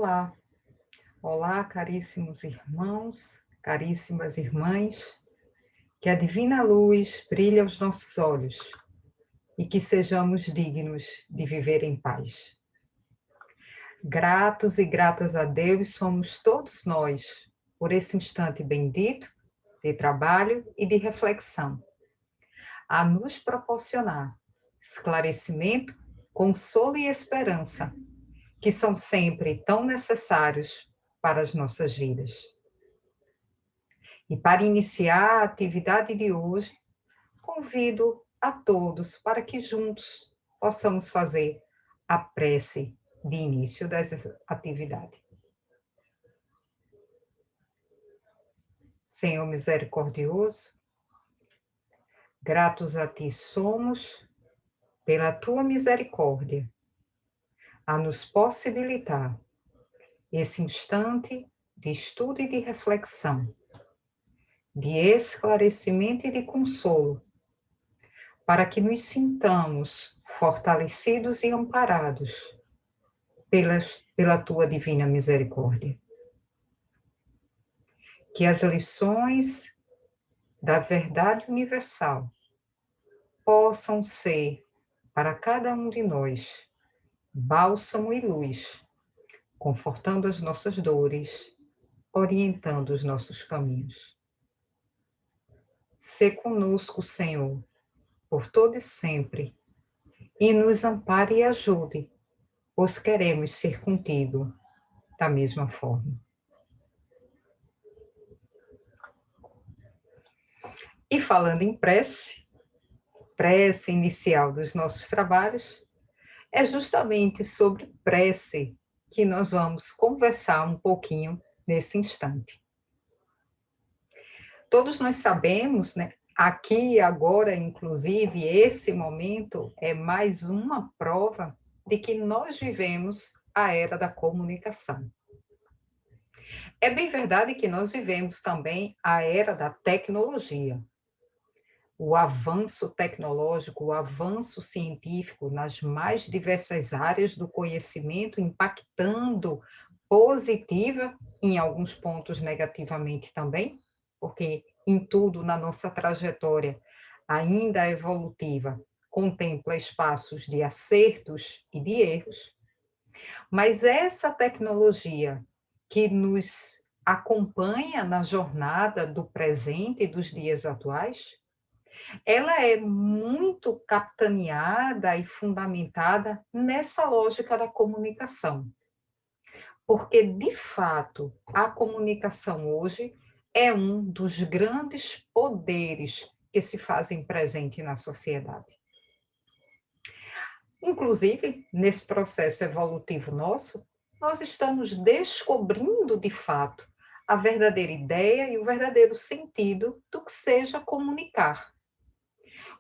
Olá, olá, caríssimos irmãos, caríssimas irmãs, que a divina luz brilhe aos nossos olhos e que sejamos dignos de viver em paz. Gratos e gratas a Deus somos todos nós por esse instante bendito de trabalho e de reflexão, a nos proporcionar esclarecimento, consolo e esperança, que são sempre tão necessários para as nossas vidas. E para iniciar a atividade de hoje, convido a todos para que juntos possamos fazer a prece de início dessa atividade. Senhor misericordioso, gratos a Ti somos pela Tua misericórdia, a nos possibilitar esse instante de estudo e de reflexão, de esclarecimento e de consolo, para que nos sintamos fortalecidos e amparados pela Tua divina misericórdia. Que as lições da verdade universal possam ser, para cada um de nós, bálsamo e luz, confortando as nossas dores, orientando os nossos caminhos. Sê conosco, Senhor, por todo e sempre, e nos ampare e ajude, pois queremos ser contigo da mesma forma. E falando em prece inicial dos nossos trabalhos, é justamente sobre prece que nós vamos conversar um pouquinho nesse instante. Todos nós sabemos, né? Aqui e agora, inclusive, esse momento é mais uma prova de que nós vivemos a era da comunicação. É bem verdade que nós vivemos também a era da tecnologia. O avanço tecnológico, o avanço científico nas mais diversas áreas do conhecimento, impactando positiva, em alguns pontos negativamente também, porque em tudo na nossa trajetória, ainda evolutiva, contempla espaços de acertos e de erros, mas essa tecnologia que nos acompanha na jornada do presente e dos dias atuais, ela é muito capitaneada e fundamentada nessa lógica da comunicação. Porque, de fato, a comunicação hoje é um dos grandes poderes que se fazem presente na sociedade. Inclusive, nesse processo evolutivo nosso, nós estamos descobrindo, de fato, a verdadeira ideia e o verdadeiro sentido do que seja comunicar.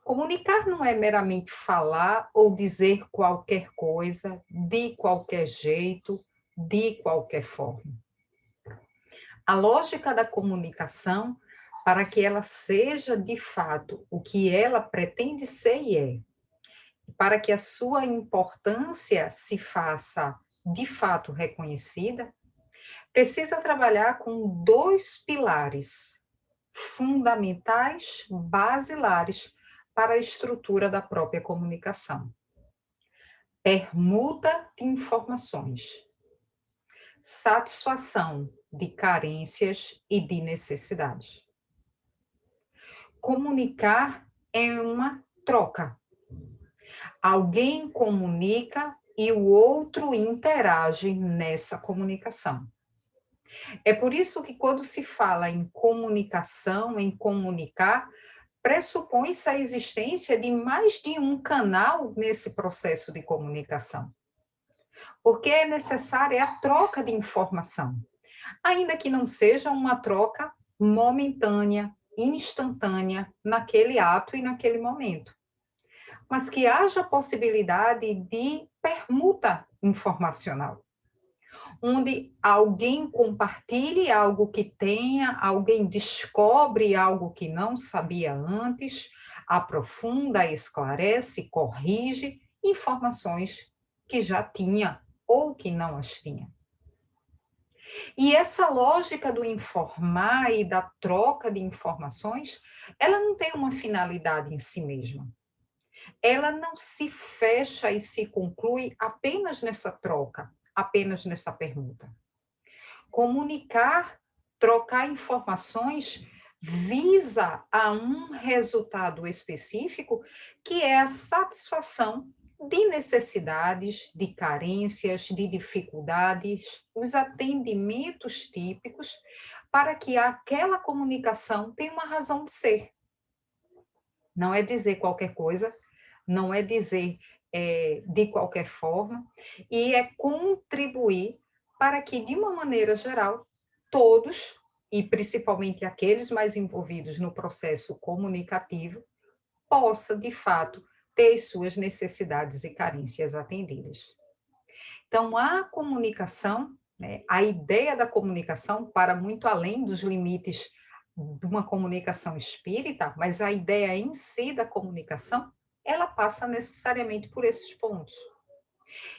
Comunicar não é meramente falar ou dizer qualquer coisa, de qualquer jeito, de qualquer forma. A lógica da comunicação, para que ela seja de fato o que ela pretende ser e é, para que a sua importância se faça de fato reconhecida, precisa trabalhar com dois pilares fundamentais, basilares, para a estrutura da própria comunicação. Permuta de informações, satisfação de carências e de necessidades. Comunicar é uma troca. Alguém comunica e o outro interage nessa comunicação. É por isso que quando se fala em comunicação, em comunicar, pressupõe-se a existência de mais de um canal nesse processo de comunicação. Porque é necessária a troca de informação, ainda que não seja uma troca momentânea, instantânea, naquele ato e naquele momento, mas que haja possibilidade de permuta informacional, onde alguém compartilhe algo que tenha, alguém descobre algo que não sabia antes, aprofunda, esclarece, corrige informações que já tinha ou que não as tinha. E essa lógica do informar e da troca de informações, ela não tem uma finalidade em si mesma. Ela não se fecha e se conclui apenas nessa troca, apenas nessa permuta. Comunicar, trocar informações visa a um resultado específico, que é a satisfação de necessidades, de carências, de dificuldades, os atendimentos típicos, para que aquela comunicação tenha uma razão de ser. Não é dizer qualquer coisa, não é dizer de qualquer forma, e é contribuir para que, de uma maneira geral, todos, e principalmente aqueles mais envolvidos no processo comunicativo, possa, de fato, ter suas necessidades e carências atendidas. Então, a comunicação, né, a ideia da comunicação, para muito além dos limites de uma comunicação espírita, mas a ideia em si da comunicação, ela passa necessariamente por esses pontos.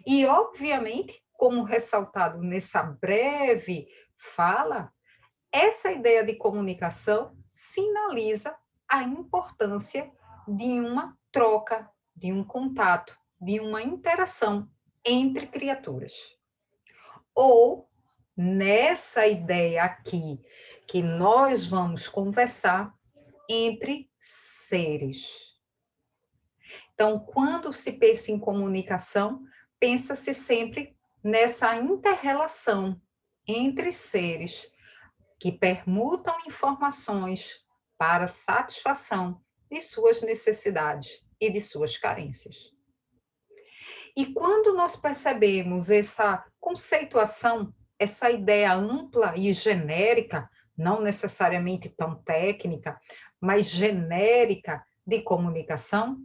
E, obviamente, como ressaltado nessa breve fala, essa ideia de comunicação sinaliza a importância de uma troca, de um contato, de uma interação entre criaturas. Ou, nessa ideia aqui, que nós vamos conversar entre seres. Então, quando se pensa em comunicação, pensa-se sempre nessa inter-relação entre seres que permutam informações para satisfação de suas necessidades e de suas carências. E quando nós percebemos essa conceituação, essa ideia ampla e genérica, não necessariamente tão técnica, mas genérica de comunicação,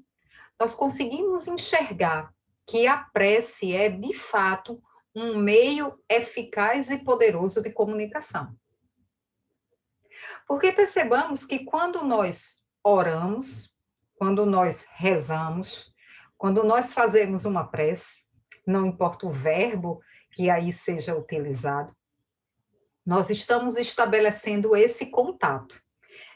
nós conseguimos enxergar que a prece é, de fato, um meio eficaz e poderoso de comunicação. Porque percebamos que quando nós oramos, quando nós rezamos, quando nós fazemos uma prece, não importa o verbo que aí seja utilizado, nós estamos estabelecendo esse contato,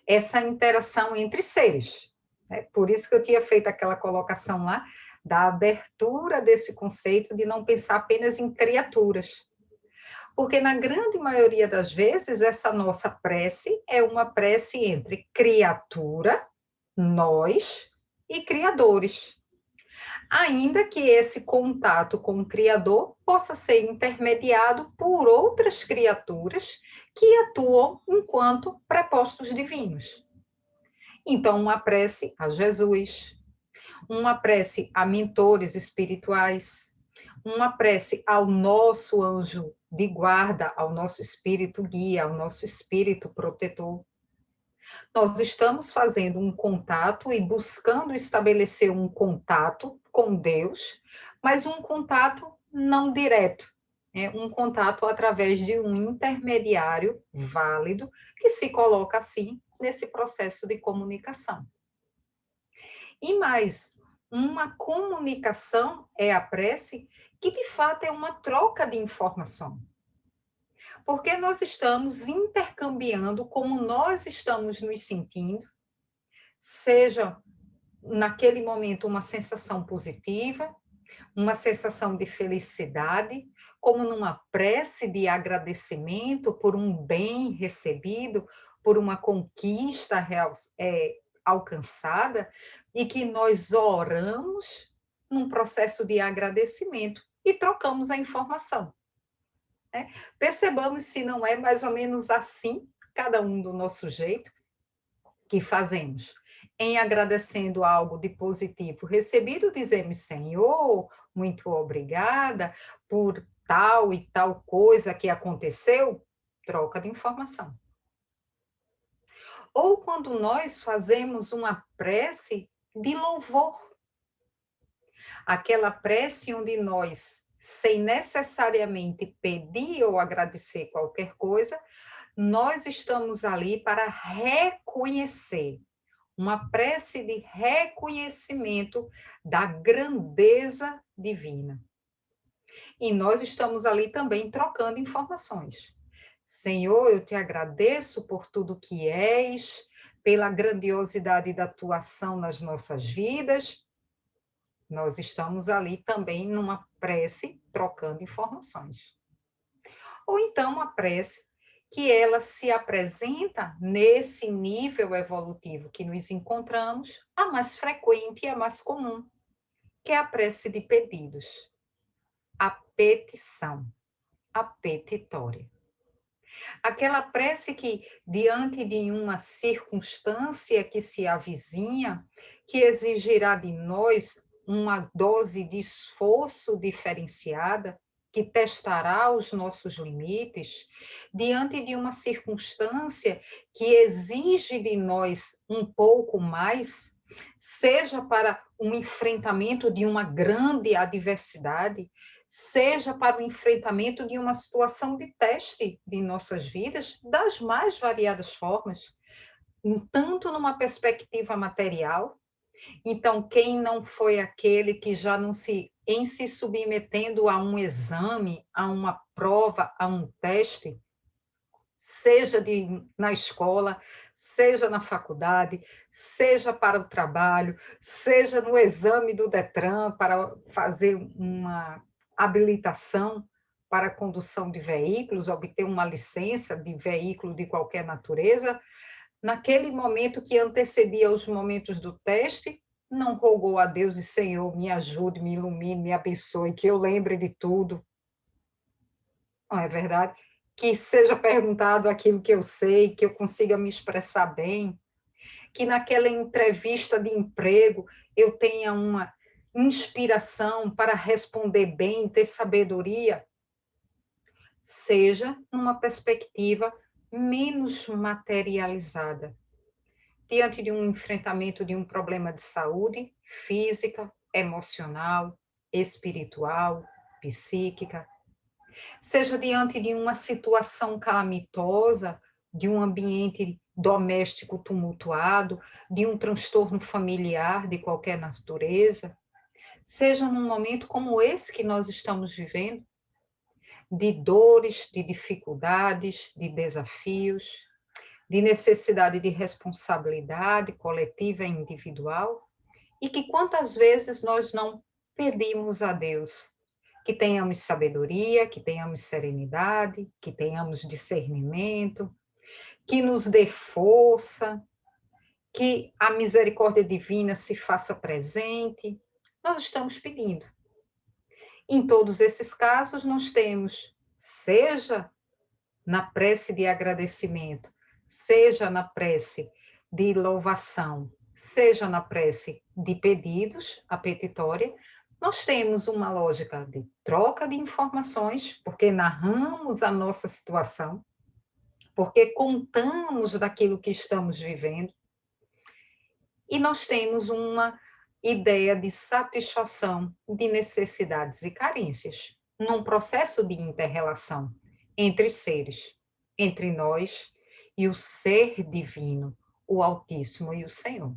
essa interação entre seres. É por isso que eu tinha feito aquela colocação lá da abertura desse conceito de não pensar apenas em criaturas. Porque na grande maioria das vezes, essa nossa prece é uma prece entre criatura, nós e criadores. Ainda que esse contato com o Criador possa ser intermediado por outras criaturas que atuam enquanto prepostos divinos. Então, uma prece a Jesus, uma prece a mentores espirituais, uma prece ao nosso anjo de guarda, ao nosso espírito guia, ao nosso espírito protetor. Nós estamos fazendo um contato e buscando estabelecer um contato com Deus, mas um contato não direto, né? Um contato através de um intermediário válido que se coloca assim nesse processo de comunicação. E mais, uma comunicação é a prece que de fato é uma troca de informação. Porque nós estamos intercambiando como nós estamos nos sentindo, seja naquele momento uma sensação positiva, uma sensação de felicidade, como numa prece de agradecimento por um bem recebido, por uma conquista alcançada, e que nós oramos num processo de agradecimento e trocamos a informação. Né? Percebamos se não é mais ou menos assim, cada um do nosso jeito, que fazemos. Em agradecendo algo de positivo recebido, dizemos: Senhor, muito obrigada por tal e tal coisa que aconteceu, troca de informação. Ou quando nós fazemos uma prece de louvor, aquela prece onde nós, sem necessariamente pedir ou agradecer qualquer coisa, nós estamos ali para reconhecer, uma prece de reconhecimento da grandeza divina. E nós estamos ali também trocando informações. Senhor, eu te agradeço por tudo que és, pela grandiosidade da tua ação nas nossas vidas. Nós estamos ali também numa prece, trocando informações. Ou então uma prece que ela se apresenta nesse nível evolutivo que nos encontramos, a mais frequente e a mais comum, que é a prece de pedidos, a petição, a petitória. Aquela prece que, diante de uma circunstância que se avizinha, que exigirá de nós uma dose de esforço diferenciada, que testará os nossos limites, diante de uma circunstância que exige de nós um pouco mais, seja para um enfrentamento de uma grande adversidade, seja para o enfrentamento de uma situação de teste de nossas vidas, das mais variadas formas, tanto numa perspectiva material. Então, quem não foi aquele que já não se, em se submetendo a um exame, a uma prova, a um teste, seja na escola, seja na faculdade, seja para o trabalho, seja no exame do Detran para fazer uma habilitação para a condução de veículos, obter uma licença de veículo de qualquer natureza, naquele momento que antecedia os momentos do teste, não rogou a Deus e Senhor, me ajude, me ilumine, me abençoe, que eu lembre de tudo. Não é verdade? Que seja perguntado aquilo que eu sei, que eu consiga me expressar bem, que naquela entrevista de emprego eu tenha uma inspiração para responder bem, ter sabedoria, seja numa perspectiva menos materializada, diante de um enfrentamento de um problema de saúde física, emocional, espiritual, psíquica, seja diante de uma situação calamitosa, de um ambiente doméstico tumultuado, de um transtorno familiar de qualquer natureza, seja num momento como esse que nós estamos vivendo, de dores, de dificuldades, de desafios, de necessidade de responsabilidade coletiva e individual, e que quantas vezes nós não pedimos a Deus que tenhamos sabedoria, que tenhamos serenidade, que tenhamos discernimento, que nos dê força, que a misericórdia divina se faça presente. Nós estamos pedindo. Em todos esses casos, nós temos, seja na prece de agradecimento, seja na prece de louvação, seja na prece de pedidos, a petitória, nós temos uma lógica de troca de informações, porque narramos a nossa situação, porque contamos daquilo que estamos vivendo, e nós temos uma ideia de satisfação de necessidades e carências, num processo de inter-relação entre seres, entre nós e o ser divino, o Altíssimo e o Senhor.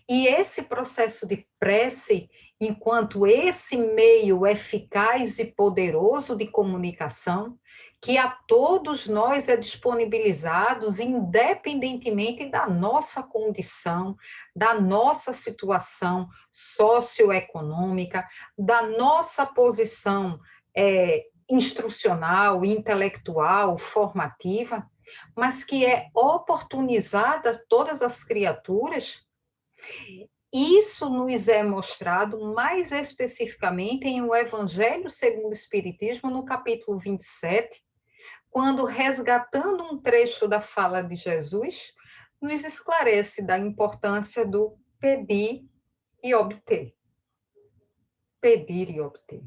E esse processo de prece, enquanto esse meio eficaz e poderoso de comunicação, que a todos nós é disponibilizados, independentemente da nossa condição, da nossa situação socioeconômica, da nossa posição instrucional, intelectual, formativa, mas que é oportunizada a todas as criaturas. Isso nos é mostrado mais especificamente em O Evangelho segundo o Espiritismo, no capítulo 27, quando, resgatando um trecho da fala de Jesus, nos esclarece da importância do pedir e obter. Pedir e obter.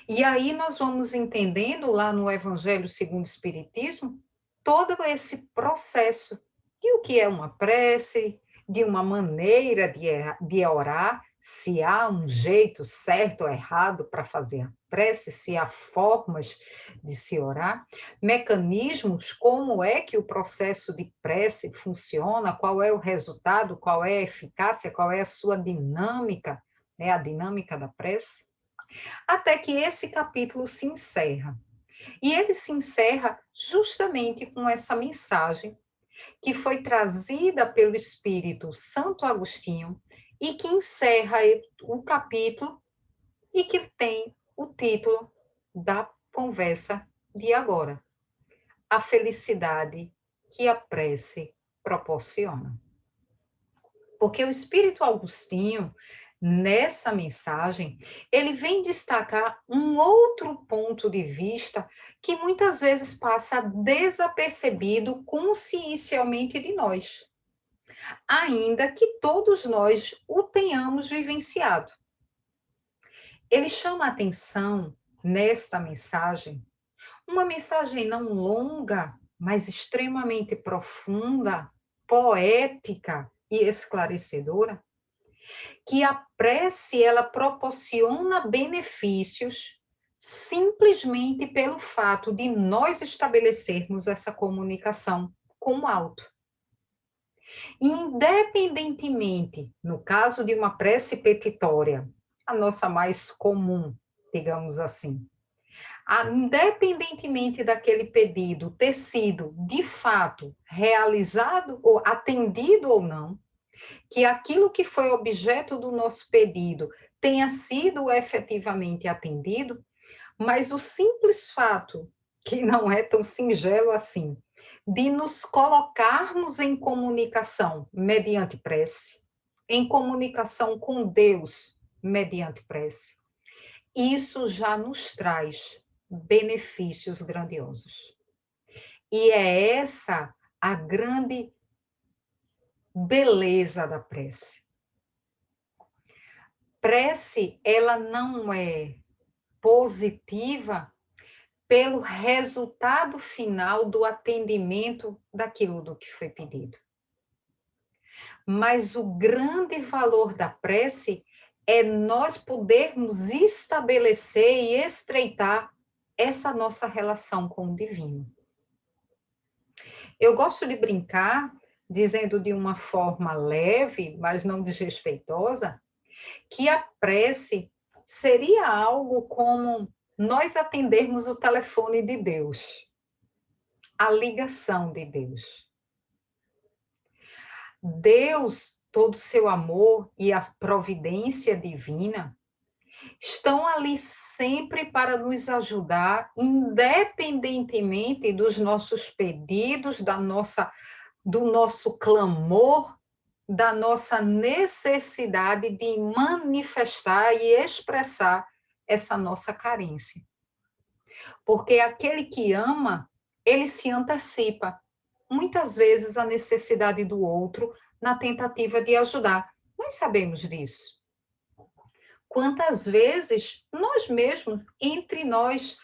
E aí nós vamos entendendo lá no Evangelho segundo o Espiritismo todo esse processo de o que é uma prece, de uma maneira de orar, se há um jeito certo ou errado para fazer a prece, se há formas de se orar, mecanismos, como é que o processo de prece funciona, qual é o resultado, qual é a eficácia, qual é a sua dinâmica, né, a dinâmica da prece, até que esse capítulo se encerra. E ele se encerra justamente com essa mensagem que foi trazida pelo Espírito Santo Agostinho e que encerra o capítulo e que tem o título da conversa de agora: a felicidade que a prece proporciona. Porque o Espírito Agostinho, nessa mensagem, ele vem destacar um outro ponto de vista que muitas vezes passa desapercebido consciencialmente de nós, ainda que todos nós o tenhamos vivenciado. Ele chama a atenção nesta mensagem, uma mensagem não longa, mas extremamente profunda, poética e esclarecedora, que a prece ela proporciona benefícios simplesmente pelo fato de nós estabelecermos essa comunicação com o alto. Independentemente, no caso de uma prece petitória, a nossa mais comum, digamos assim, independentemente daquele pedido ter sido de fato realizado ou atendido ou não, que aquilo que foi objeto do nosso pedido tenha sido efetivamente atendido, mas o simples fato, que não é tão singelo assim, de nos colocarmos em comunicação mediante prece, em comunicação com Deus mediante prece, isso já nos traz benefícios grandiosos. E é essa a grande beleza da prece. Prece, ela não é positiva pelo resultado final do atendimento daquilo do que foi pedido. Mas o grande valor da prece é nós podermos estabelecer e estreitar essa nossa relação com o divino. Eu gosto de brincar, dizendo de uma forma leve, mas não desrespeitosa, que a prece seria algo como nós atendermos o telefone de Deus, a ligação de Deus. Deus, todo o seu amor e a providência divina estão ali sempre para nos ajudar, independentemente dos nossos pedidos, do nosso clamor, da nossa necessidade de manifestar e expressar essa nossa carência. Porque aquele que ama, ele se antecipa, muitas vezes, à necessidade do outro na tentativa de ajudar. Nós sabemos disso. Quantas vezes nós mesmos, entre nós,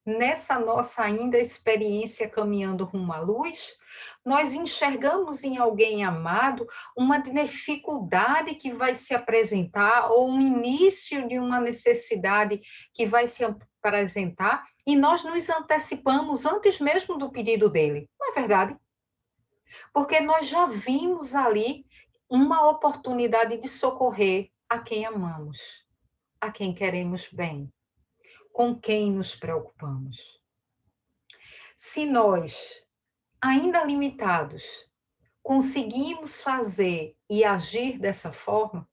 nessa nossa ainda experiência caminhando rumo à luz, nós enxergamos em alguém amado uma dificuldade que vai se apresentar ou um início de uma necessidade que vai se apresentar e nós nos antecipamos antes mesmo do pedido dele. Não é verdade? Porque nós já vimos ali uma oportunidade de socorrer a quem amamos, a quem queremos bem, com quem nos preocupamos. Se nós, ainda limitados, conseguimos fazer e agir dessa forma,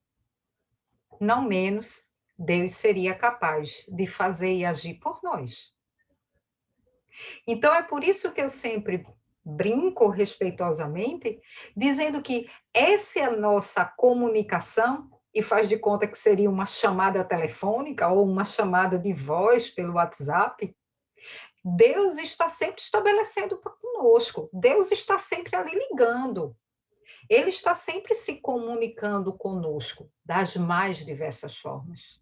não menos Deus seria capaz de fazer e agir por nós. Então é por isso que eu sempre brinco respeitosamente, dizendo que essa é a nossa comunicação, e faz de conta que seria uma chamada telefônica ou uma chamada de voz pelo WhatsApp. Deus está sempre estabelecendo conosco, Deus está sempre ali ligando, Ele está sempre se comunicando conosco, das mais diversas formas.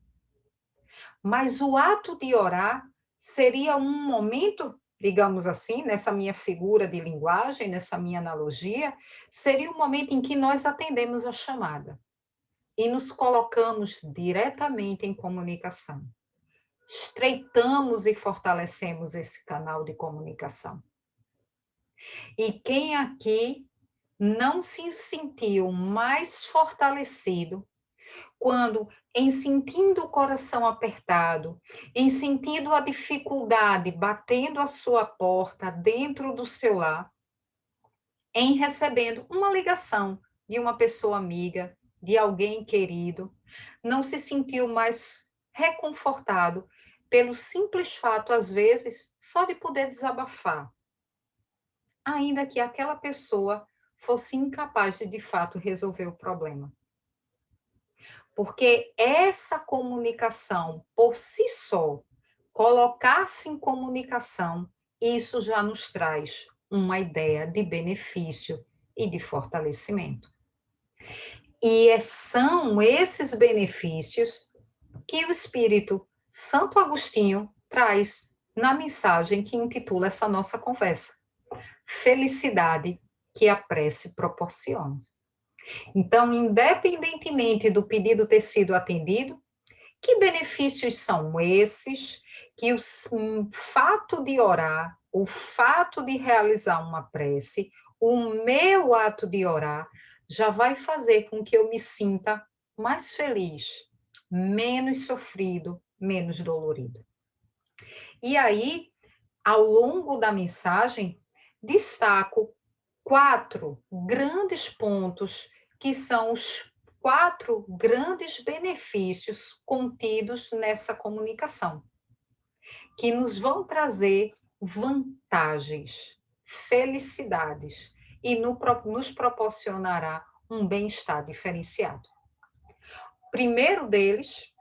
Mas o ato de orar seria um momento, digamos assim, nessa minha figura de linguagem, nessa minha analogia, seria um momento em que nós atendemos a chamada e nos colocamos diretamente em comunicação. Estreitamos e fortalecemos esse canal de comunicação. E quem aqui não se sentiu mais fortalecido quando, em sentindo o coração apertado, em sentindo a dificuldade batendo a sua porta dentro do seu lar, em recebendo uma ligação de uma pessoa amiga, de alguém querido, não se sentiu mais reconfortado pelo simples fato, às vezes, só de poder desabafar, ainda que aquela pessoa fosse incapaz de fato resolver o problema. Porque essa comunicação, por si só, colocar-se em comunicação, isso já nos traz uma ideia de benefício e de fortalecimento. E são esses benefícios que o Espírito Santo Agostinho traz na mensagem que intitula essa nossa conversa: Felicidade que a prece proporciona. Então, independentemente do pedido ter sido atendido, que benefícios são esses que o fato de orar, o fato de realizar uma prece, o meu ato de orar, já vai fazer com que eu me sinta mais feliz, menos sofrido, menos dolorido. E aí, ao longo da mensagem, destaco 4 grandes pontos que são os 4 grandes benefícios contidos nessa comunicação, que nos vão trazer vantagens, felicidades e nos proporcionará um bem-estar diferenciado. Primeiro deles,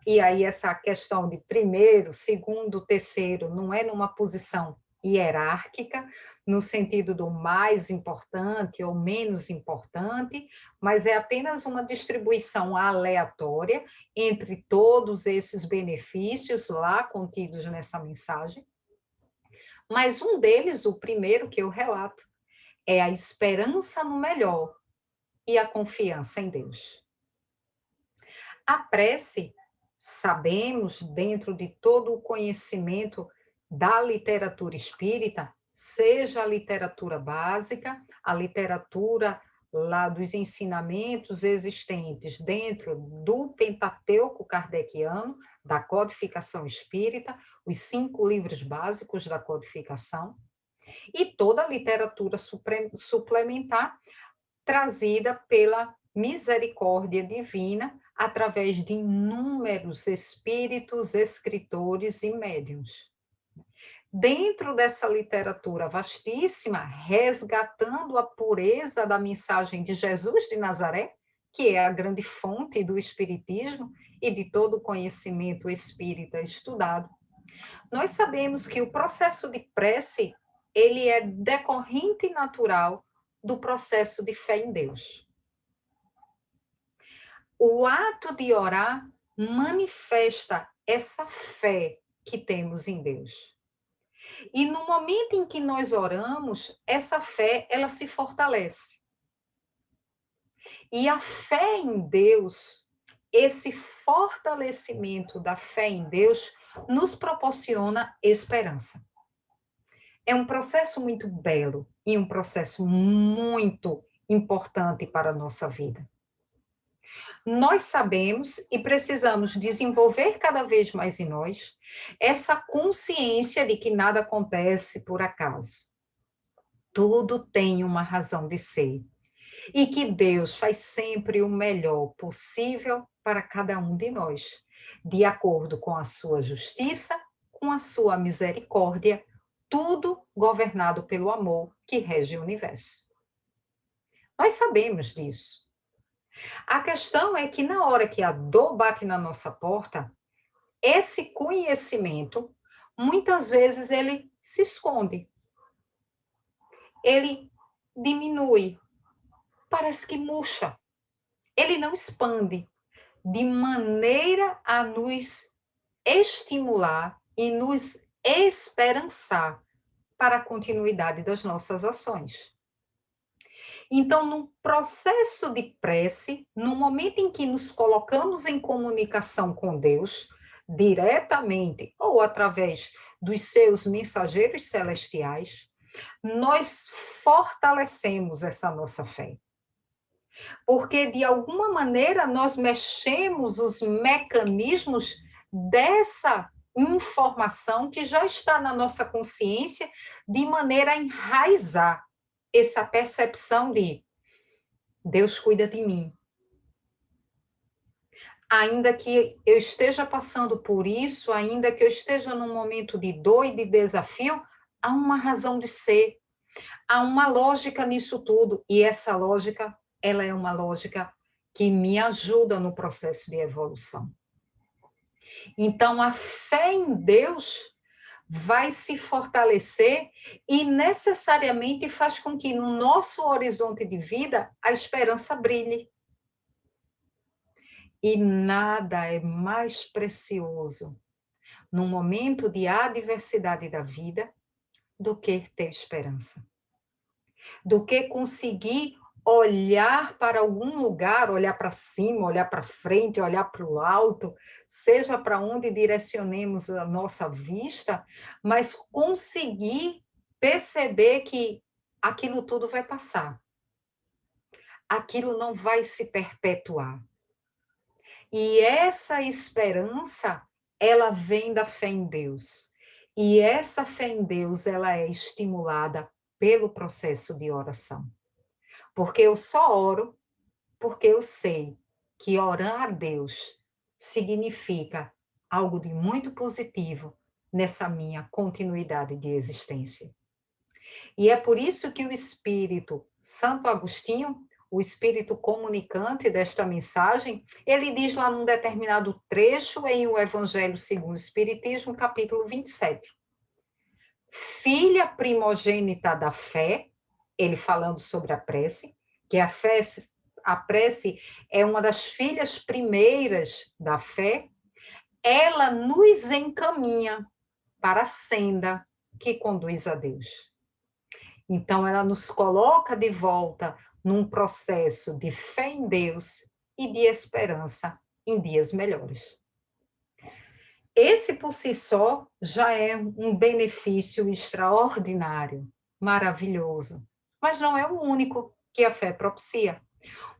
e aí essa questão de primeiro, segundo, terceiro, não é numa posição hierárquica, no sentido do mais importante ou menos importante, mas é apenas uma distribuição aleatória entre todos esses benefícios lá contidos nessa mensagem. Mas um deles, o primeiro que eu relato, é a esperança no melhor e a confiança em Deus. A prece, sabemos, dentro de todo o conhecimento da literatura espírita, seja a literatura básica, a literatura lá dos ensinamentos existentes dentro do Pentateuco kardeciano, da codificação espírita, os 5 livros básicos da codificação, e toda a literatura suplementar trazida pela misericórdia divina através de inúmeros espíritos, escritores e médiuns. Dentro dessa literatura vastíssima, resgatando a pureza da mensagem de Jesus de Nazaré, que é a grande fonte do espiritismo e de todo o conhecimento espírita estudado, nós sabemos que o processo de prece, ele é decorrente e natural do processo de fé em Deus. O ato de orar manifesta essa fé que temos em Deus. E no momento em que nós oramos, essa fé, ela se fortalece. E a fé em Deus, esse fortalecimento da fé em Deus, nos proporciona esperança. É um processo muito belo e um processo muito importante para a nossa vida. Nós sabemos e precisamos desenvolver cada vez mais em nós essa consciência de que nada acontece por acaso. Tudo tem uma razão de ser. E que Deus faz sempre o melhor possível para cada um de nós, de acordo com a sua justiça, com a sua misericórdia, tudo governado pelo amor que rege o universo. Nós sabemos disso. A questão é que na hora que a dor bate na nossa porta, esse conhecimento, muitas vezes ele se esconde. Ele diminui, parece que murcha. Ele não expande, de maneira a nos estimular e nos esperançar para a continuidade das nossas ações. Então, no processo de prece, no momento em que nos colocamos em comunicação com Deus, diretamente ou através dos seus mensageiros celestiais, nós fortalecemos essa nossa fé. Porque, de alguma maneira, nós mexemos os mecanismos dessa informação que já está na nossa consciência, de maneira a enraizar essa percepção de Deus cuida de mim. Ainda que eu esteja passando por isso, ainda que eu esteja num momento de dor e de desafio, há uma razão de ser, há uma lógica nisso tudo, e essa lógica, ela é uma lógica que me ajuda no processo de evolução. Então, a fé em Deus vai se fortalecer e necessariamente faz com que no nosso horizonte de vida a esperança brilhe. E nada é mais precioso num momento de adversidade da vida do que ter esperança, do que conseguir olhar para algum lugar, olhar para cima, olhar para frente, olhar para o alto, seja para onde direcionemos a nossa vista, mas conseguir perceber que aquilo tudo vai passar, aquilo não vai se perpetuar. E essa esperança, ela vem da fé em Deus. E essa fé em Deus, ela é estimulada pelo processo de oração. Porque eu só oro porque eu sei que orar a Deus significa algo de muito positivo nessa minha continuidade de existência. E é por isso que o Espírito Santo Agostinho, o espírito comunicante desta mensagem, ele diz lá num determinado trecho em O Evangelho segundo o Espiritismo, capítulo 27. Filha primogênita da fé, ele falando sobre a prece, que a prece é uma das filhas primeiras da fé, ela nos encaminha para a senda que conduz a Deus. Então, ela nos coloca de volta num processo de fé em Deus e de esperança em dias melhores. Esse, por si só, já é um benefício extraordinário, maravilhoso, mas não é o único que a fé propicia.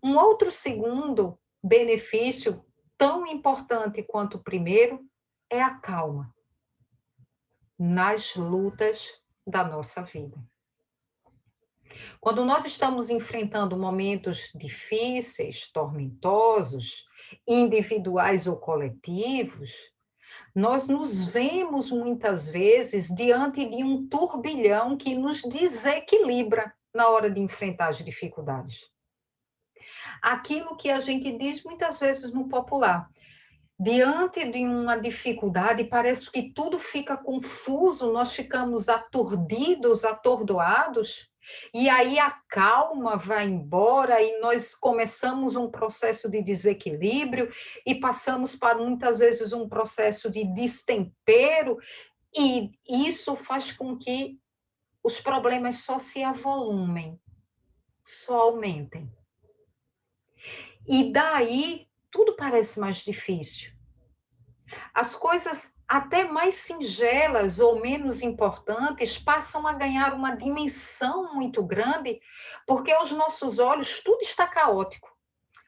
Um outro segundo benefício, tão importante quanto o primeiro, é a calma nas lutas da nossa vida. Quando nós estamos enfrentando momentos difíceis, tormentosos, individuais ou coletivos, nós nos vemos muitas vezes diante de um turbilhão que nos desequilibra na hora de enfrentar as dificuldades. Aquilo que a gente diz muitas vezes no popular, diante de uma dificuldade, parece que tudo fica confuso, nós ficamos aturdidos, atordoados, e aí a calma vai embora e nós começamos um processo de desequilíbrio e passamos para muitas vezes um processo de destempero, e isso faz com que os problemas só se avolumem, só aumentem. E daí tudo parece mais difícil. As coisas até mais singelas ou menos importantes passam a ganhar uma dimensão muito grande, porque aos nossos olhos tudo está caótico.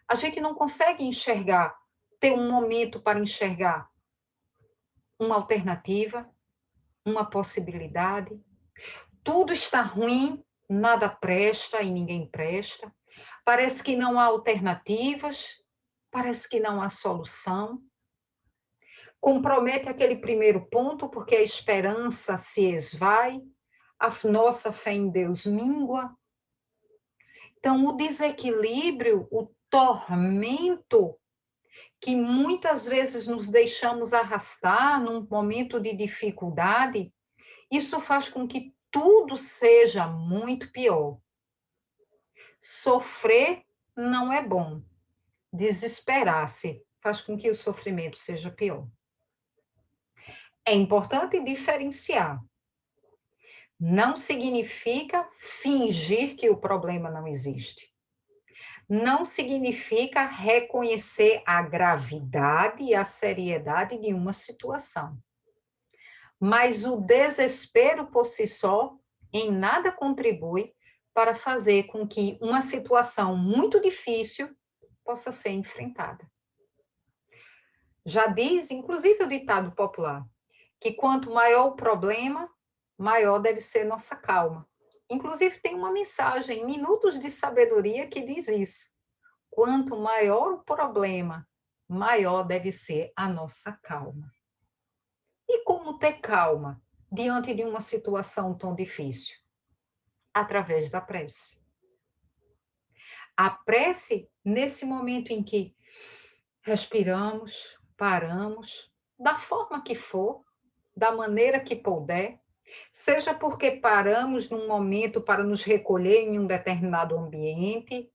A gente não consegue enxergar, ter um momento para enxergar uma alternativa, uma possibilidade. Tudo está ruim, nada presta e ninguém presta. Parece que não há alternativas, parece que não há solução. Compromete aquele primeiro ponto, porque a esperança se esvai, a nossa fé em Deus mingua. Então, o desequilíbrio, o tormento, que muitas vezes nos deixamos arrastar num momento de dificuldade, isso faz com que tudo seja muito pior. Sofrer não é bom. Desesperar-se faz com que o sofrimento seja pior. É importante diferenciar. Não significa fingir que o problema não existe. Não significa reconhecer a gravidade e a seriedade de uma situação. Mas o desespero por si só em nada contribui para fazer com que uma situação muito difícil possa ser enfrentada. Já diz, inclusive, o ditado popular, que quanto maior o problema, maior deve ser nossa calma. Inclusive, tem uma mensagem, Minutos de Sabedoria, que diz isso. Quanto maior o problema, maior deve ser a nossa calma. E como ter calma diante de uma situação tão difícil? Através da prece. A prece, nesse momento em que respiramos, paramos, da forma que for, da maneira que puder, seja porque paramos num momento para nos recolher em um determinado ambiente,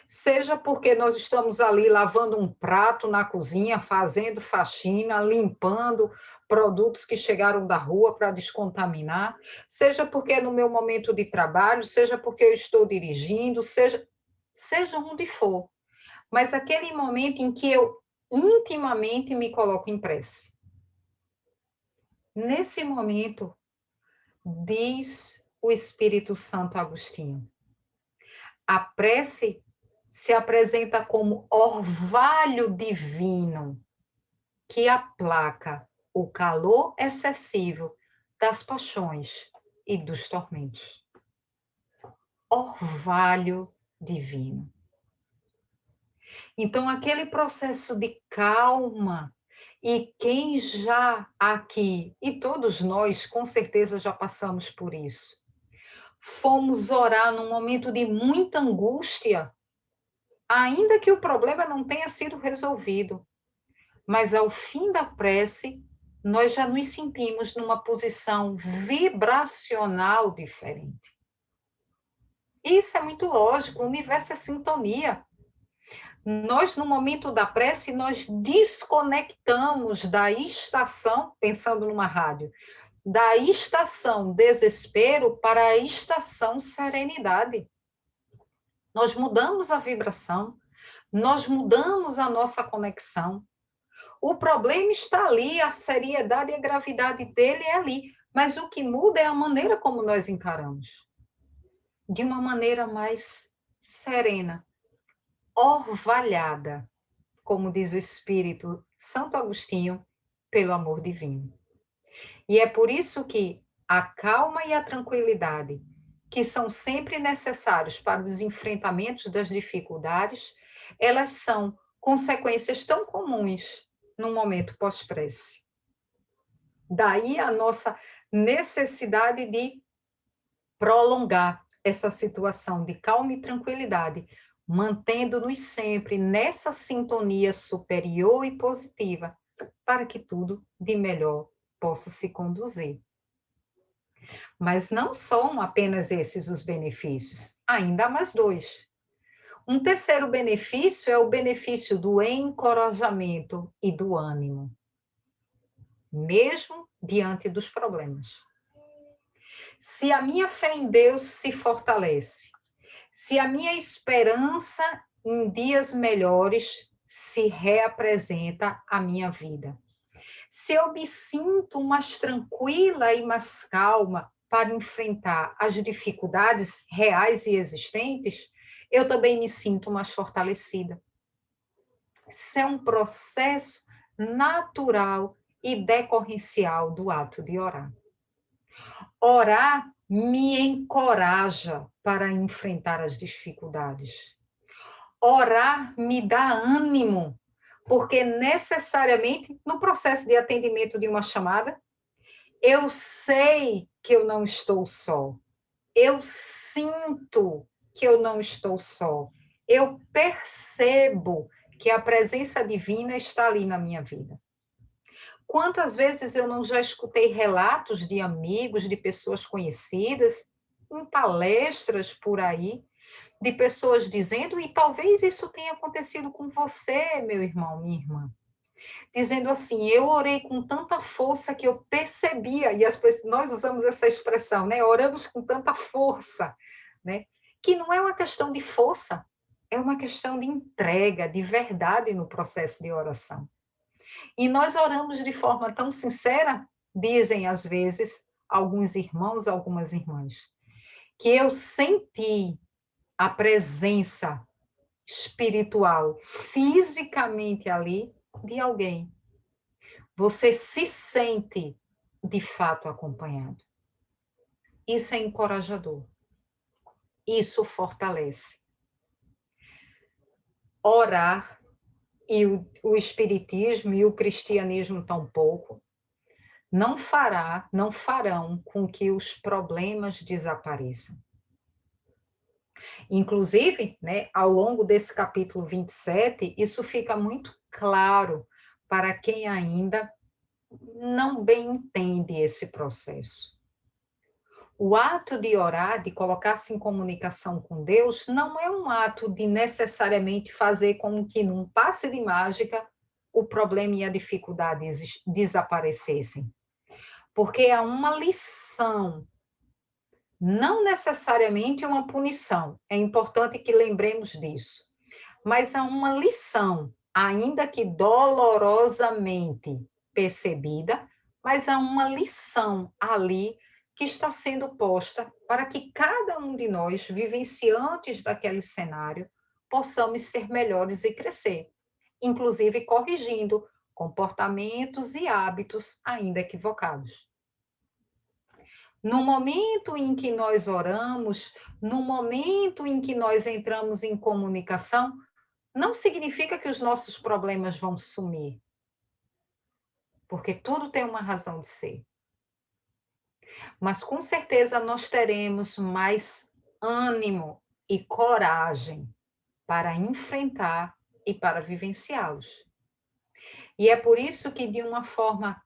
seja porque nós estamos ali lavando um prato na cozinha, fazendo faxina, limpando produtos que chegaram da rua para descontaminar, seja porque é no meu momento de trabalho, seja porque eu estou dirigindo, seja onde for. Mas aquele momento em que eu intimamente me coloco em prece. Nesse momento, diz o Espírito Santo Agostinho, a prece se apresenta como orvalho divino que aplaca o calor excessivo das paixões e dos tormentos. Orvalho divino. Então, aquele processo de calma, e quem já aqui, e todos nós, com certeza, já passamos por isso, fomos orar num momento de muita angústia, ainda que o problema não tenha sido resolvido, mas ao fim da prece, nós já nos sentimos numa posição vibracional diferente. Isso é muito lógico, o universo é sintonia. Nós, no momento da prece, nós desconectamos da estação, pensando numa rádio, da estação desespero para a estação serenidade. Nós mudamos a vibração, nós mudamos a nossa conexão. O problema está ali, a seriedade e a gravidade dele é ali, mas o que muda é a maneira como nós encaramos. De uma maneira mais serena, orvalhada, como diz o Espírito Santo Agostinho, pelo amor divino. E é por isso que a calma e a tranquilidade, que são sempre necessários para os enfrentamentos das dificuldades, elas são consequências tão comuns no momento pós-prece. Daí a nossa necessidade de prolongar essa situação de calma e tranquilidade, mantendo-nos sempre nessa sintonia superior e positiva, para que tudo de melhor possa se conduzir. Mas não são apenas esses os benefícios, ainda há mais dois. Um terceiro benefício é o benefício do encorajamento e do ânimo, mesmo diante dos problemas. Se a minha fé em Deus se fortalece, se a minha esperança em dias melhores se reapresenta à minha vida, se eu me sinto mais tranquila e mais calma para enfrentar as dificuldades reais e existentes, eu também me sinto mais fortalecida. Isso é um processo natural e decorrencial do ato de orar. Orar me encoraja para enfrentar as dificuldades. Orar me dá ânimo, porque necessariamente no processo de atendimento de uma chamada, eu sei que eu não estou só. Eu sinto que eu não estou só. Eu percebo que a presença divina está ali na minha vida. Quantas vezes eu não já escutei relatos de amigos, de pessoas conhecidas, em palestras por aí, de pessoas dizendo, e talvez isso tenha acontecido com você, meu irmão, minha irmã, dizendo assim, eu orei com tanta força que eu percebia, e nós usamos essa expressão, né? Oramos com tanta força, né? Que não é uma questão de força, é uma questão de entrega, de verdade no processo de oração. E nós oramos de forma tão sincera, dizem às vezes alguns irmãos, algumas irmãs, que eu senti a presença espiritual fisicamente ali de alguém. Você se sente de fato acompanhado. Isso é encorajador. Isso fortalece. Orar e o espiritismo e o cristianismo tampouco não farão com que os problemas desapareçam. Inclusive, né, ao longo desse capítulo 27, isso fica muito claro para quem ainda não bem entende esse processo. O ato de orar, de colocar-se em comunicação com Deus, não é um ato de necessariamente fazer com que, num passe de mágica, o problema e a dificuldade desaparecessem. Porque é uma lição, não necessariamente uma punição. É importante que lembremos disso. Mas há uma lição, ainda que dolorosamente percebida, mas há uma lição ali que está sendo posta para que cada um de nós, vivenciantes daquele cenário, possamos ser melhores e crescer, inclusive corrigindo comportamentos e hábitos ainda equivocados. No momento em que nós oramos, no momento em que nós entramos em comunicação, não significa que os nossos problemas vão sumir, porque tudo tem uma razão de ser. Mas com certeza nós teremos mais ânimo e coragem para enfrentar e para vivenciá-los. E é por isso que, de uma forma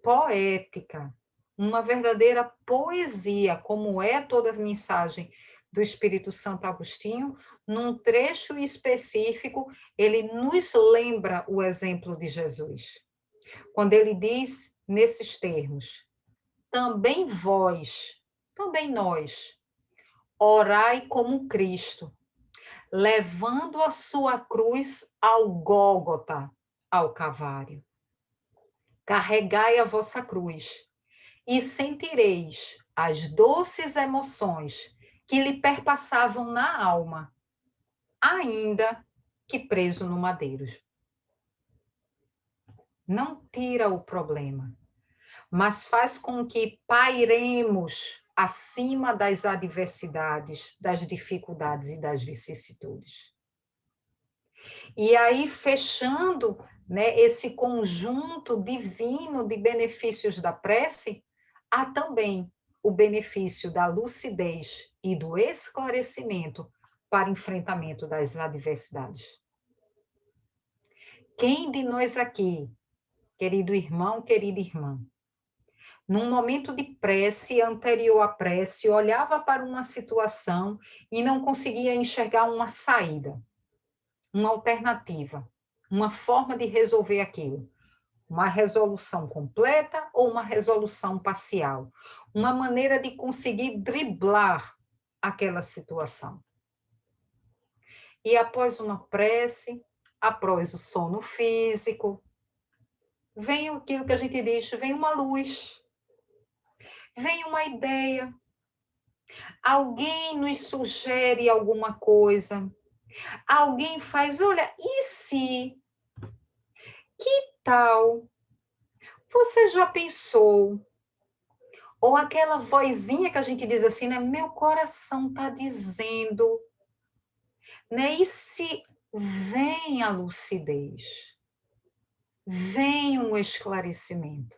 poética, uma verdadeira poesia, como é toda a mensagem do Espírito Santo Agostinho, num trecho específico, ele nos lembra o exemplo de Jesus. Quando ele diz nesses termos: também vós, também nós, orai como Cristo, levando a sua cruz ao Gólgota, ao Calvário. Carregai a vossa cruz e sentireis as doces emoções que lhe perpassavam na alma, ainda que preso no madeiro. Não tira o problema, mas faz com que pairemos acima das adversidades, das dificuldades e das vicissitudes. E aí, fechando, né, esse conjunto divino de benefícios da prece, há também o benefício da lucidez e do esclarecimento para enfrentamento das adversidades. Quem de nós aqui, querido irmão, querida irmã, num momento de prece, anterior à prece, olhava para uma situação e não conseguia enxergar uma saída, uma alternativa, uma forma de resolver aquilo? Uma resolução completa ou uma resolução parcial? Uma maneira de conseguir driblar aquela situação. E após uma prece, após o sono físico, vem aquilo que a gente diz, vem uma luz, vem uma ideia, alguém nos sugere alguma coisa, alguém faz, olha, e se? Que tal? Você já pensou? Ou aquela vozinha que a gente diz assim, né? Meu coração está dizendo, né? E se vem a lucidez? Vem um esclarecimento.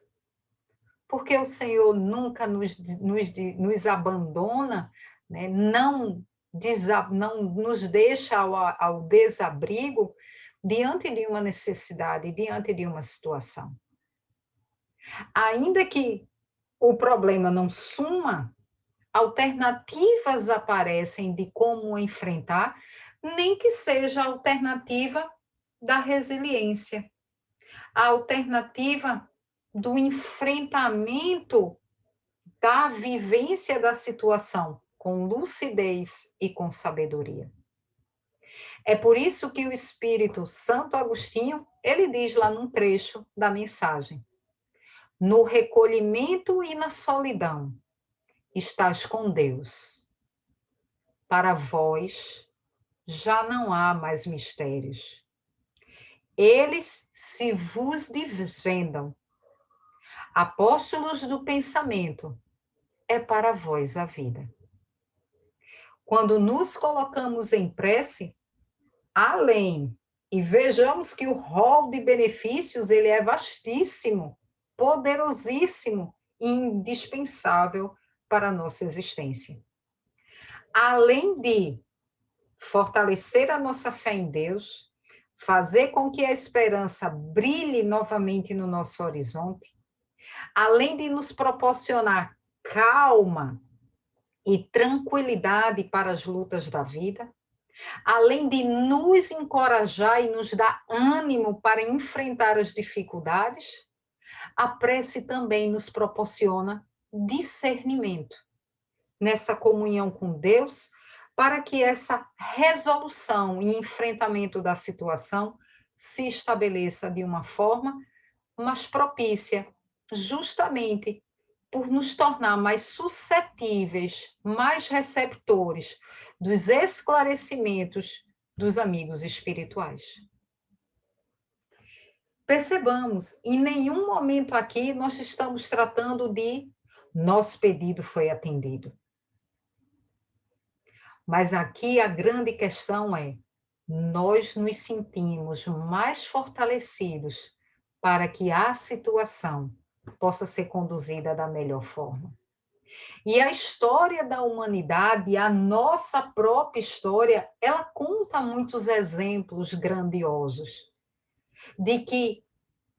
Porque o Senhor nunca nos abandona, né? Não nos deixa ao desabrigo diante de uma necessidade, diante de uma situação. Ainda que o problema não suma, alternativas aparecem de como enfrentar, nem que seja a alternativa da resiliência, a alternativa do enfrentamento da vivência da situação com lucidez e com sabedoria. É por isso que o Espírito Santo Agostinho, ele diz lá num trecho da mensagem: no recolhimento e na solidão estás com Deus. Para vós já não há mais mistérios. Eles se vos desvendam. Apóstolos do pensamento, é para vós a vida. Quando nos colocamos em prece, além, e vejamos que o rol de benefícios ele é vastíssimo, poderosíssimo e indispensável para a nossa existência. Além de fortalecer a nossa fé em Deus, fazer com que a esperança brilhe novamente no nosso horizonte, além de nos proporcionar calma e tranquilidade para as lutas da vida, além de nos encorajar e nos dar ânimo para enfrentar as dificuldades, a prece também nos proporciona discernimento nessa comunhão com Deus, para que essa resolução e enfrentamento da situação se estabeleça de uma forma mais propícia, justamente por nos tornar mais suscetíveis, mais receptores dos esclarecimentos dos amigos espirituais. Percebamos, em nenhum momento aqui nós estamos tratando de nosso pedido foi atendido. Mas aqui a grande questão é: nós nos sentimos mais fortalecidos para que a situação possa ser conduzida da melhor forma. E a história da humanidade, a nossa própria história, ela conta muitos exemplos grandiosos de que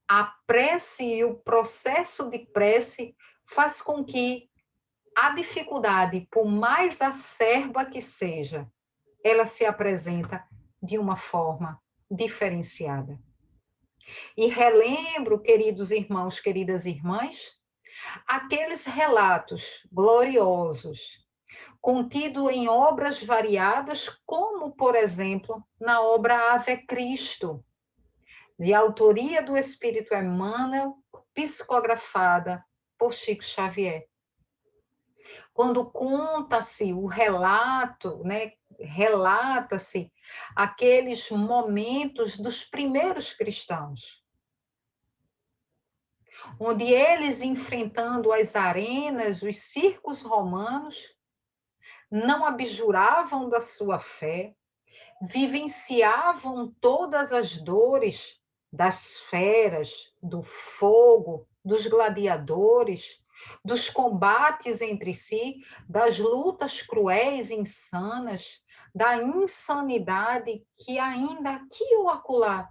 a prece e o processo de prece faz com que a dificuldade, por mais acerba que seja, ela se apresenta de uma forma diferenciada. E relembro, queridos irmãos, queridas irmãs, aqueles relatos gloriosos contidos em obras variadas, como, por exemplo, na obra Ave Cristo, de autoria do Espírito Emmanuel, psicografada por Chico Xavier. Quando conta-se o relato, né, relata-se aqueles momentos dos primeiros cristãos, onde eles, enfrentando as arenas, os circos romanos, não abjuravam da sua fé, vivenciavam todas as dores das feras, do fogo, dos gladiadores, dos combates entre si, das lutas cruéis e insanas, da insanidade que ainda aqui ou acolá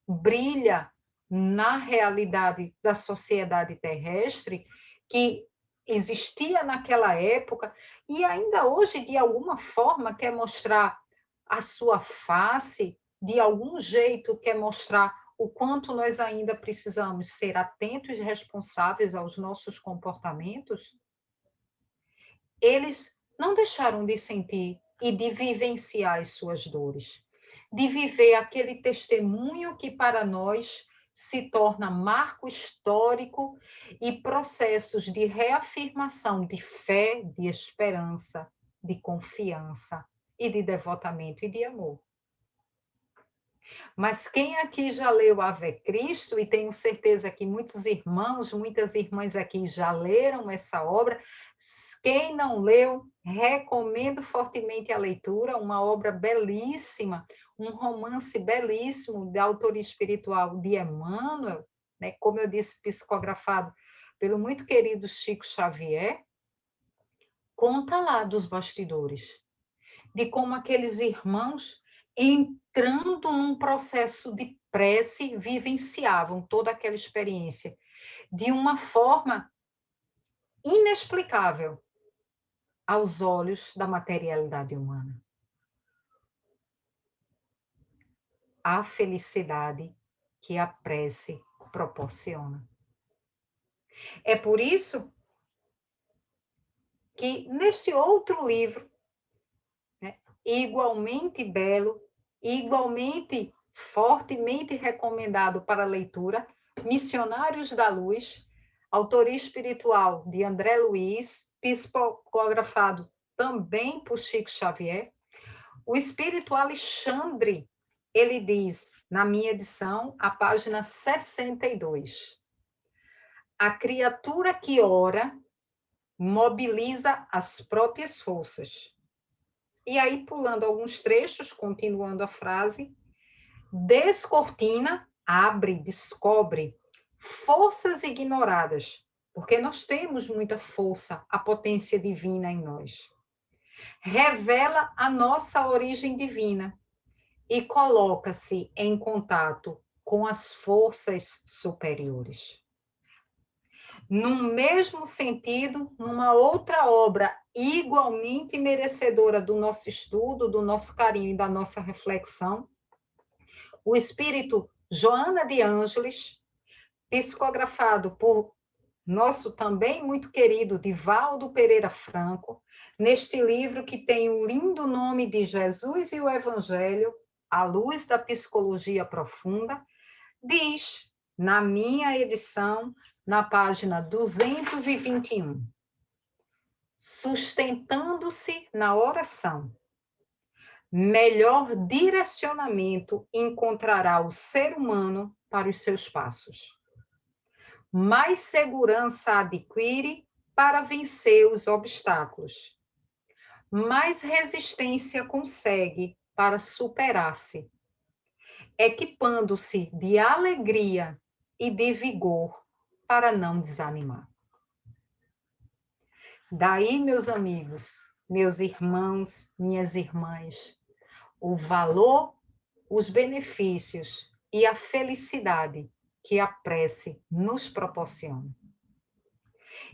brilha na realidade da sociedade terrestre, que existia naquela época e ainda hoje, de alguma forma, quer mostrar a sua face, de algum jeito, quer mostrar o quanto nós ainda precisamos ser atentos e responsáveis aos nossos comportamentos, eles não deixaram de sentir e de vivenciar as suas dores, de viver aquele testemunho que para nós se torna marco histórico e processos de reafirmação de fé, de esperança, de confiança e de devotamento e de amor. Mas quem aqui já leu Ave Cristo, e tenho certeza que muitos irmãos, muitas irmãs aqui já leram essa obra, quem não leu, recomendo fortemente a leitura, uma obra belíssima, um romance belíssimo de autoria espiritual de Emmanuel, né, como eu disse, psicografado pelo muito querido Chico Xavier, conta lá dos bastidores, de como aqueles irmãos, entrando num processo de prece, vivenciavam toda aquela experiência de uma forma inexplicável aos olhos da materialidade humana. A felicidade que a prece proporciona. É por isso que neste outro livro, né, igualmente belo, igualmente fortemente recomendado para leitura, Missionários da Luz, autoria espiritual de André Luiz, psicografado também por Chico Xavier. O espírito Alexandre, ele diz, na minha edição, a página 62, a criatura que ora mobiliza as próprias forças. E aí, pulando alguns trechos, continuando a frase, descortina, abre, descobre forças ignoradas, porque nós temos muita força, a potência divina em nós. Revela a nossa origem divina e coloca-se em contato com as forças superiores. No mesmo sentido, numa outra obra igualmente merecedora do nosso estudo, do nosso carinho e da nossa reflexão, o espírito Joana de Ângeles, psicografado por nosso também muito querido Divaldo Pereira Franco, neste livro que tem o lindo nome de Jesus e o Evangelho, à luz da psicologia profunda, diz, na minha edição, na página 221, sustentando-se na oração, melhor direcionamento encontrará o ser humano para os seus passos. Mais segurança adquire para vencer os obstáculos. Mais resistência consegue para superar-se, equipando-se de alegria e de vigor para não desanimar. Daí, meus amigos, meus irmãos, minhas irmãs, o valor, os benefícios e a felicidade que a prece nos proporciona.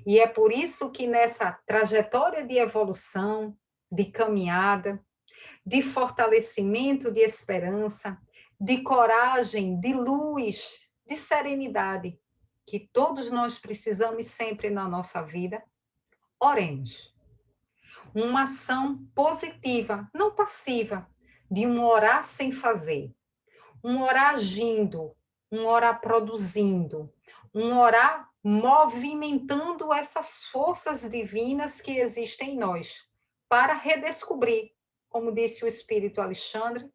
E é por isso que nessa trajetória de evolução, de caminhada, de fortalecimento de esperança, de coragem, de luz, de serenidade, que todos nós precisamos sempre na nossa vida, oremos. Uma ação positiva, não passiva, de um orar sem fazer, um orar agindo, um orar produzindo, um orar movimentando essas forças divinas que existem em nós, para redescobrir, como disse o Espírito Alexandre,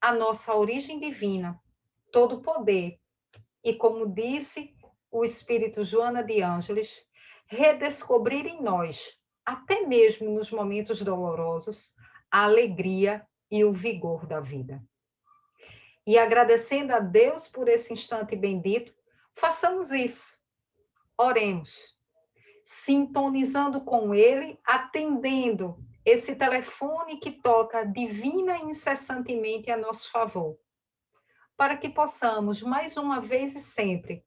a nossa origem divina, todo o poder. E como disse o Espírito Joana de Ângeles, redescobrir em nós, até mesmo nos momentos dolorosos, a alegria e o vigor da vida. E agradecendo a Deus por esse instante bendito, façamos isso. Oremos, sintonizando com Ele, atendendo esse telefone que toca divina e incessantemente a nosso favor, para que possamos, mais uma vez e sempre,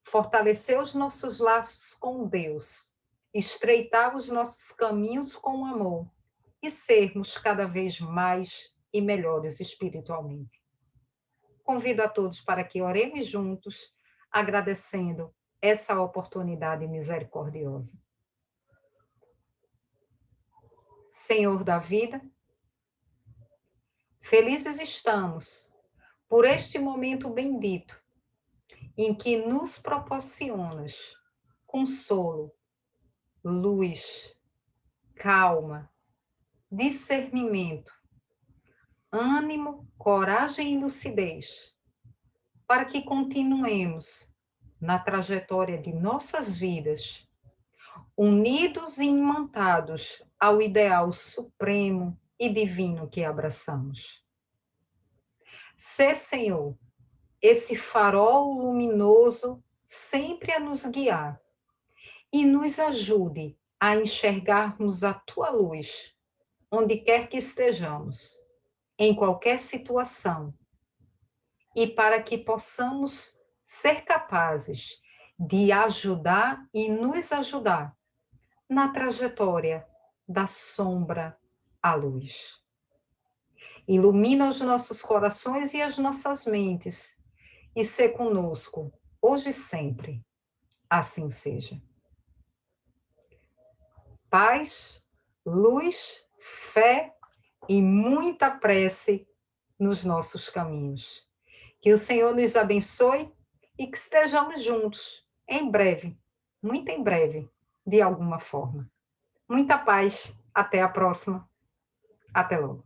fortalecer os nossos laços com Deus, estreitar os nossos caminhos com o amor e sermos cada vez mais e melhores espiritualmente. Convido a todos para que oremos juntos, agradecendo essa oportunidade misericordiosa. Senhor da vida, felizes estamos por este momento bendito em que nos proporcionas consolo, luz, calma, discernimento, ânimo, coragem e lucidez, para que continuemos na trajetória de nossas vidas, unidos e imantados ao ideal supremo e divino que abraçamos. Sê, Senhor, esse farol luminoso sempre a nos guiar e nos ajude a enxergarmos a tua luz, onde quer que estejamos, em qualquer situação, e para que possamos ser capazes de ajudar e nos ajudar na trajetória da sombra à luz. Ilumina os nossos corações e as nossas mentes, e sê conosco, hoje e sempre. Assim seja. Paz, luz, fé e muita prece nos nossos caminhos. Que o Senhor nos abençoe e que estejamos juntos, em breve, muito em breve, de alguma forma. Muita paz Até a próxima. Até logo.